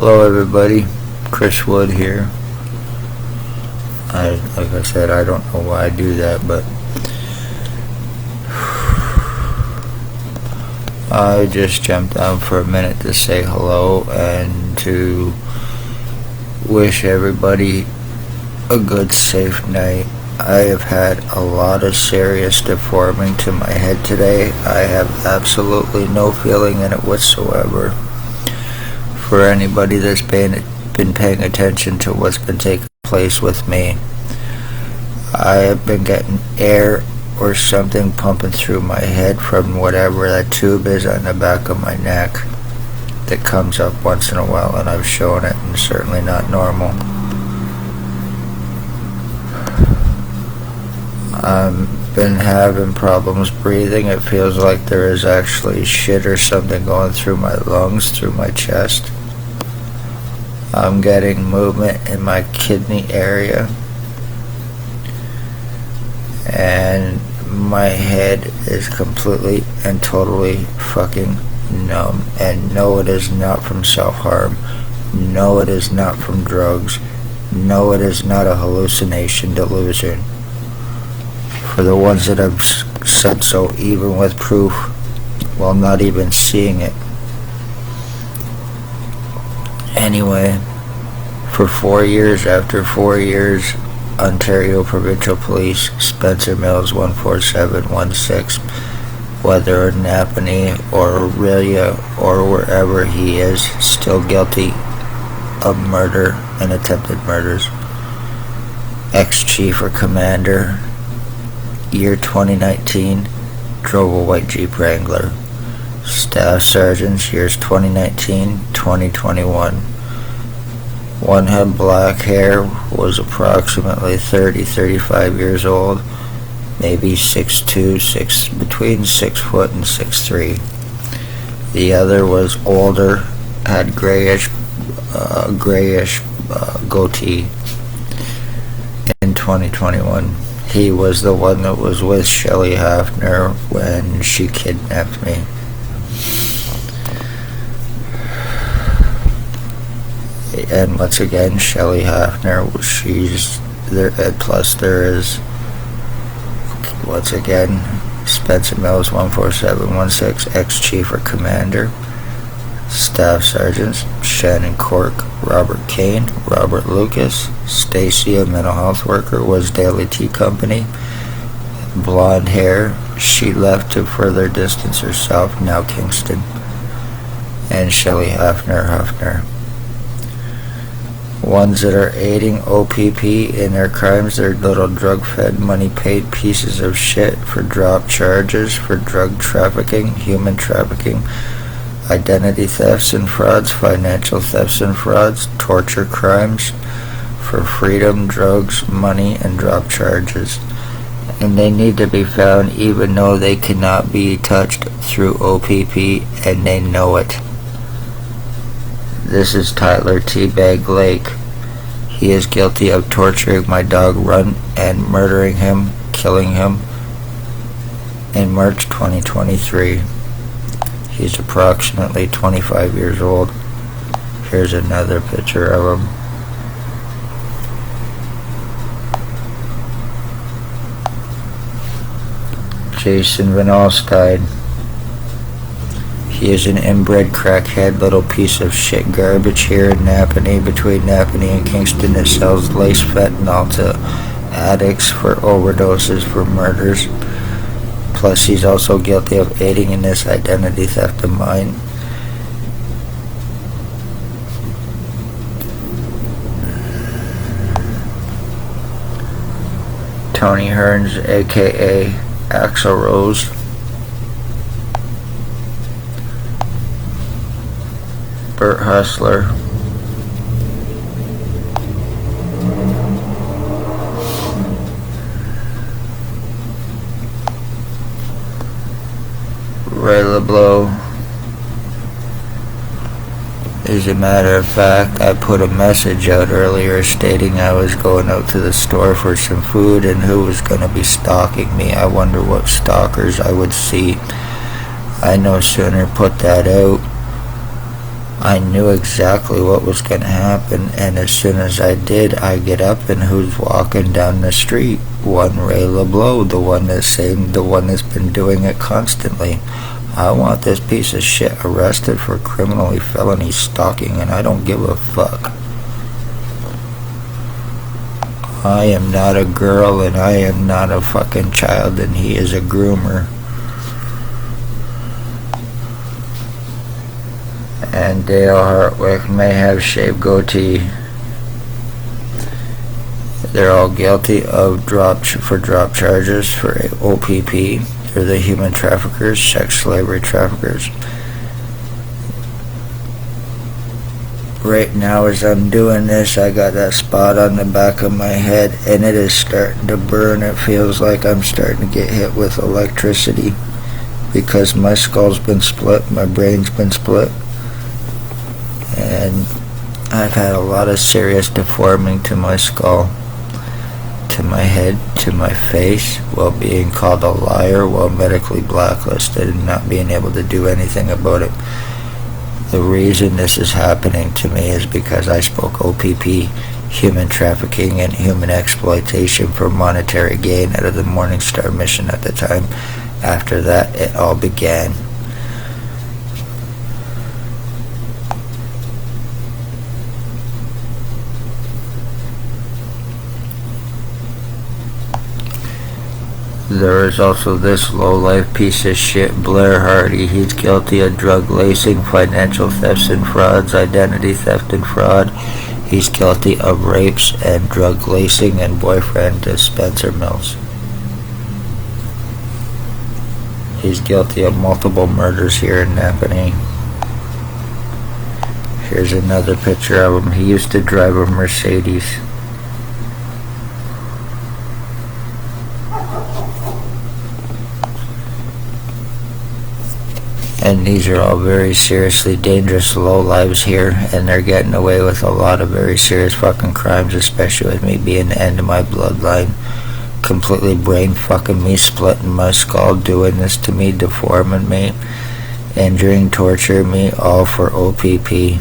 Hello everybody, Chris Wood here. Like I said, I don't know why I do that, but I just jumped on for a minute to say hello and to wish everybody a good, safe night. I have had a lot of serious deforming to my head today. I have absolutely no feeling in it whatsoever. For anybody that's been paying attention to what's been taking place with me, I have been getting air or something pumping through my head from whatever that tube is on the back of my neck that comes up once in a while, and I've shown it, and certainly not normal. I've been having problems breathing. It feels like there is actually shit or something going through my lungs, through my chest. I'm getting movement in my kidney area, and my head is completely and totally fucking numb. And no, it is not from self-harm. No, it is not from drugs. No, it is not a hallucination, delusion. For the ones that have said so, even with proof, while not even seeing it. Anyway, for 4 years, after 4 years, Ontario Provincial Police, Spencer Mills 14716, whether in Napanee or Aurelia or wherever he is, still guilty of murder and attempted murders. Ex-chief or commander, year 2019, drove a white Jeep Wrangler. Staff sergeants, years 2019, 2021. One had black hair, was approximately 30-35 years old, maybe 6'2", between 6 foot and 6'3". The other was older, had grayish goatee. In 2021, he was the one that was with Shelley Hafner when she kidnapped me. And once again, Shelley Hafner, she's there, plus there is, once again, Spencer Mills 14716, ex-chief or commander. Staff sergeants, Shannon Cork, Robert Kane, Robert Lucas, Stacy, a mental health worker, was Daily Tea Company. Blonde hair, she left to further distance herself, now Kingston. And Shelley Hafner. Ones that are aiding OPP in their crimes, they're little drug-fed, money-paid pieces of shit for drop charges for drug trafficking, human trafficking, identity thefts and frauds, financial thefts and frauds, torture crimes, for freedom, drugs, money, and drop charges. And they need to be found even though they cannot be touched through OPP, and they know it. This is Tyler Teabag Lake. He is guilty of torturing my dog Run and murdering him, killing him in March 2023. He's approximately 25 years old. Here's another picture of him. Jason Van Alstyne. He is an inbred crackhead, little piece of shit garbage here in Napanee, between Napanee and Kingston, that sells lace fentanyl to addicts for overdoses for murders. Plus, he's also guilty of aiding in this identity theft of mine. Tony Hearns, aka Axl Rose. Bert Hustler. Ray LeBlanc. As a matter of fact, I put a message out earlier stating I was going out to the store for some food and who was going to be stalking me. I wonder what stalkers I would see. I no sooner put that out, I knew exactly what was going to happen, and as soon as I did, I get up and who's walking down the street? One Ray LeBlanc, the one that's been doing it constantly. I want this piece of shit arrested for criminally felony stalking, and I don't give a fuck. I am not a girl, and I am not a fucking child, and he is a groomer. And Dale Hartwick may have shaved goatee. They're all guilty of drop charges for OPP. They're the human traffickers, sex slavery traffickers. Right now as I'm doing this, I got that spot on the back of my head and it is starting to burn. It feels like I'm starting to get hit with electricity because my skull's been split, my brain's been split. And I've had a lot of serious deforming to my skull, to my head, to my face, while being called a liar, while medically blacklisted and not being able to do anything about it. The reason this is happening to me is because I spoke OPP, human trafficking and human exploitation for monetary gain out of the Morningstar mission at the time. After that, it all began. There is also this low-life piece of shit, Blair Hardy. He's guilty of drug lacing, financial thefts and frauds, identity theft and fraud. He's guilty of rapes and drug lacing and boyfriend to Spencer Mills. He's guilty of multiple murders here in Napanee. Here's another picture of him. He used to drive a Mercedes. And these are all very seriously dangerous lowlives here, and they're getting away with a lot of very serious fucking crimes, especially with me being the end of my bloodline. Completely brain fucking me, splitting my skull, doing this to me, deforming me, injuring, torturing me, all for OPP.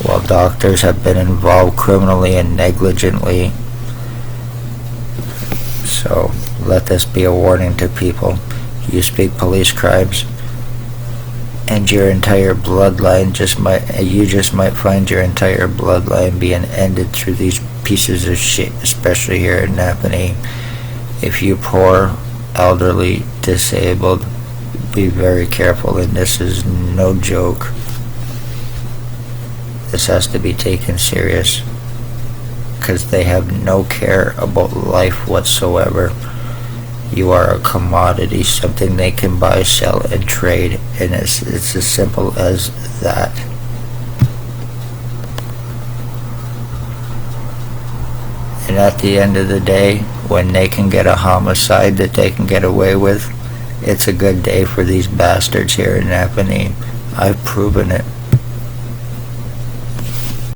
While doctors have been involved criminally and negligently. So, let this be a warning to people. You speak police crimes, and your entire bloodline you just might find your entire bloodline being ended through these pieces of shit, especially here in Napanee. If you poor, elderly, disabled, be very careful, and this is no joke. This has to be taken serious, because they have no care about life whatsoever. You are a commodity, something they can buy, sell, and trade, and it's as simple as that. And at the end of the day, when they can get a homicide that they can get away with, it's a good day for these bastards here in Napanee. I've proven it.